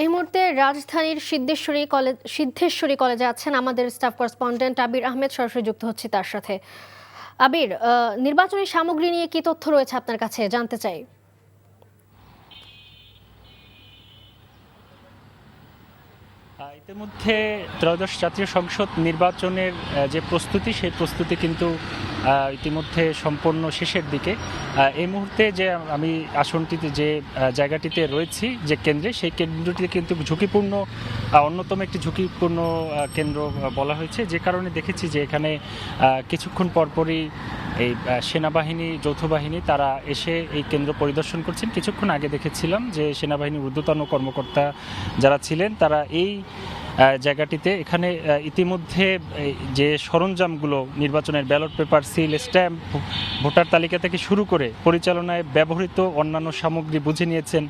এই মুহূর্তে রাজধানীর সিদ্ধেশ্বরী কলেজে আছেন আমাদের স্টাফ করেসপন্ডেন্ট আবির আহমেদ, সরাসরি যুক্ত হচ্ছে তার সাথে। আবির, নির্বাচনী সামগ্রী নিয়ে কি তথ্য রয়েছে আপনার কাছে, জানতে চাই। ইতিমধ্যে ত্রয়োদশ জাতীয় সংসদ নির্বাচনের যে প্রস্তুতি, সেই প্রস্তুতি কিন্তু ইতিমধ্যে সম্পূর্ণ শেষের দিকে। এই মুহূর্তে যে আমি আসনটিতে যে জায়গাটিতে রয়েছি, যে কেন্দ্রে, সেই কেন্দ্রটিতে কিন্তু ঝুঁকিপূর্ণ, অন্যতম একটি ঝুঁকিপূর্ণ কেন্দ্র বলা হয়েছে, যে কারণে দেখেছি যে এখানে কিছুক্ষণ পরপরই এই সেনাবাহিনী, যৌথ বাহিনী তারা এসে এই কেন্দ্র পরিদর্শন করছেন। কিছুক্ষণ আগে দেখেছিলাম যে সেনাবাহিনীর ঊর্ধ্বতন কর্মকর্তা যারা ছিলেন তারা এই জায়গাটিতে এখানে ইতিমধ্যে যে সরঞ্জামগুলো, নির্বাচনের ballot paper, seal, stamp, voter তালিকা থেকে শুরু করে পরিচালনায় ব্যবহৃত অন্যান্য সামগ্রী বুঝে নিয়েছেন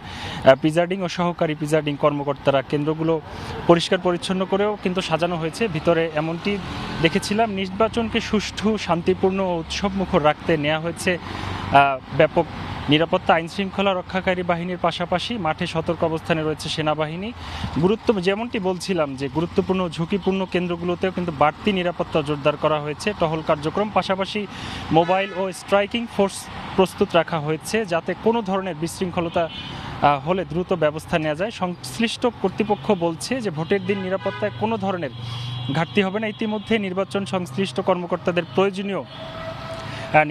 প্রিজাইডিং ও সহকারী প্রিজাইডিং কর্মকর্তারা। কেন্দ্রগুলো পরিষ্কার পরিচ্ছন্ন করেও কিন্তু সাজানো হয়েছে। ভিতরে এমনটি দেখেছিলাম, নির্বাচনকে সুষ্ঠু, শান্তিপূর্ণ ও উৎসবমুখর রাখতে নেওয়া হয়েছে ব্যাপক নিরাপত্তা। আইন শৃঙ্খলা রক্ষাকারী বাহিনীর পাশাপাশি মাঠে সতর্ক অবস্থানে রয়েছে সেনাবাহিনী। যেমনটি বলছিলাম যে গুরুত্বপূর্ণ ঝুঁকিপূর্ণ কেন্দ্রগুলোতেও কিন্তু বাড়তি নিরাপত্তা জোরদার করা হয়েছে। টহল কার্যক্রম, পাশাপাশি মোবাইল ও স্ট্রাইকিং ফোর্স প্রস্তুত রাখা হয়েছে, যাতে কোনো ধরনের বিশৃঙ্খলতা হলে দ্রুত ব্যবস্থা নেওয়া যায়। সংশ্লিষ্ট কর্তৃপক্ষ বলছে যে ভোটের দিন নিরাপত্তায় কোনো ধরনের ঘাটতি হবে না। ইতিমধ্যে নির্বাচন সংশ্লিষ্ট কর্মকর্তাদের প্রয়োজনীয়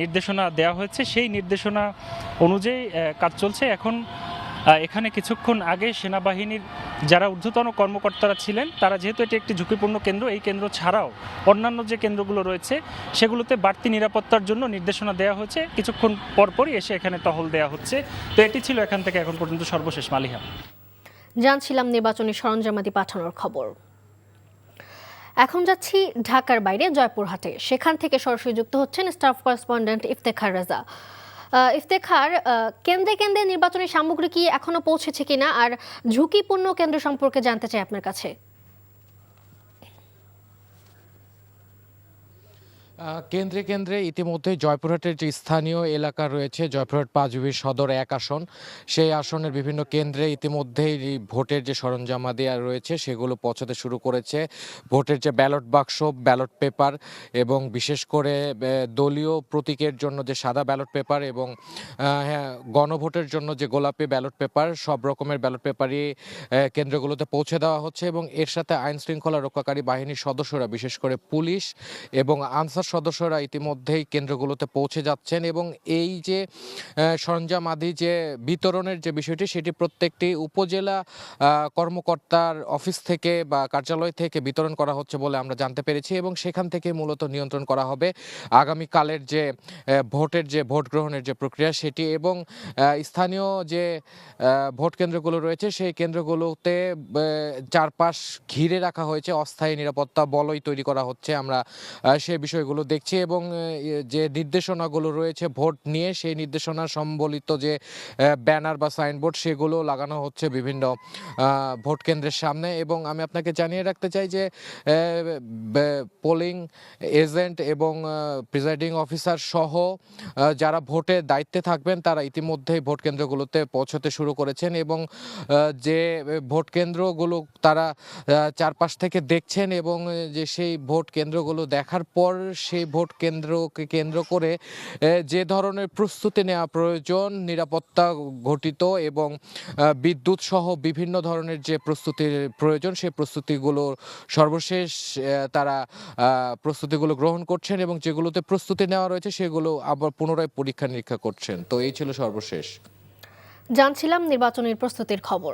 নির্দেশনা দেওয়া হয়েছে, সেই নির্দেশনা অনুযায়ী কাজ চলছে। এখন এখানে কিছুক্ষণ আগে সেনাবাহিনীর যারা ঊর্ধ্বতন কর্মকর্তারা ছিলেন, তারা, যেহেতু এটি একটি ঝুঁকিপূর্ণ কেন্দ্র, এই কেন্দ্র ছাড়াও অন্যান্য যে কেন্দ্রগুলো রয়েছে সেগুলোতে বাড়তি নিরাপত্তার জন্য নির্দেশনা দেওয়া হয়েছে। কিছুক্ষণ পরপরই এসে এখানে টহল দেওয়া হচ্ছে। তো এটি ছিল এখান থেকে এখন পর্যন্ত সর্বশেষ। মালিহা, জানছিলাম নির্বাচনী সরঞ্জামাদি পাঠানোর খবর। এখন যাচ্ছি ঢাকার বাইরে জয়পুরহাটে, সেখান থেকে সরাসরি যুক্ত হচ্ছেন স্টাফ করেসপন্ডেন্ট ইফতেখার রাজা। ইফতেখার, কেন্দ্রে কেন্দ্রে নির্বাচনী সামগ্রী কি এখনো পৌঁছেছে কিনা, আর ঝুঁকিপূর্ণ কেন্দ্র সম্পর্কে জানতে চাই আপনার কাছে। কেন্দ্রে কেন্দ্রে ইতিমধ্যে জয়পুরহাটের যে স্থানীয় এলাকা রয়েছে, জয়পুরহাট 5 সদর 1 আসন, সেই আসনের বিভিন্ন কেন্দ্রে ইতিমধ্যেই ভোটের যে সরঞ্জামাদি রয়েছে সেগুলো পৌঁছাতে শুরু করেছে। ভোটের যে ব্যালট বাক্স, ব্যালট পেপার এবং বিশেষ করে দলীয় প্রতীকের জন্য যে সাদা ব্যালট পেপার এবং গণভোটের জন্য যে গোলাপি ব্যালট পেপার, সব রকমের ব্যালট পেপারই কেন্দ্রগুলোতে পৌঁছে দেওয়া হচ্ছে। এবং এর সাথে আইন শৃঙ্খলা রক্ষাকারী বাহিনীর সদস্যরা, বিশেষ করে পুলিশ এবং আনসার সদস্যরা ইতিমধ্যেই কেন্দ্রগুলোতে পৌঁছে যাচ্ছেন। এবং এই যে সরঞ্জাম আদি যে বিতরণের যে বিষয়টি, সেটি প্রত্যেকটি উপজেলা কর্মকর্তার অফিস থেকে বা কার্যালয় থেকে বিতরণ করা হচ্ছে বলে আমরা জানতে পেরেছি। এবং সেখান থেকে মূলত নিয়ন্ত্রণ করা হবে আগামীকালের যে ভোট গ্রহণের যে প্রক্রিয়া সেটি। এবং স্থানীয় যে ভোট কেন্দ্রগুলো রয়েছে সেই কেন্দ্রগুলোতে চারপাশ ঘিরে রাখা হয়েছে, অস্থায়ী নিরাপত্তা বলয় তৈরি করা হচ্ছে। আমরা সেই বিষয়গুলো দেখছি। এবং যে নির্দেশনাগুলো রয়েছে ভোট নিয়ে, সেই নির্দেশনা সম্বলিত যে ব্যানার বা সাইনবোর্ড, সেগুলো লাগানো হচ্ছে বিভিন্ন ভোট কেন্দ্রের সামনে। এবং আমি আপনাকে জানিয়ে রাখতে চাই যে পোলিং এজেন্ট এবং প্রিজাইডিং অফিসার সহ যারা ভোটের দায়িত্বে থাকবেন তারা ইতিমধ্যেই ভোট কেন্দ্রগুলোতে পৌঁছতে শুরু করেছেন। এবং যে ভোট কেন্দ্রগুলো তারা চারপাশ থেকে দেখছেন, এবং যে সেই ভোট কেন্দ্রগুলো দেখার পর সেই ভোট কেন্দ্রকে কেন্দ্র করে যে ধরনের প্রস্তুতি নেওয়া প্রয়োজন, নিরাপত্তা ঘটিত এবং বিদ্যুৎ সহ বিভিন্ন ধরনের যে প্রস্তুতির প্রয়োজন, সেই প্রস্তুতিগুলো সর্বশেষ তারা প্রস্তুতিগুলো গ্রহণ করছেন এবং যেগুলোতে প্রস্তুতি নেওয়া রয়েছে সেগুলো আবার পুনরায় পরীক্ষা নিরীক্ষা করছেন। তো এই ছিল সর্বশেষ। জানছিলাম নির্বাচনের প্রস্তুতির খবর।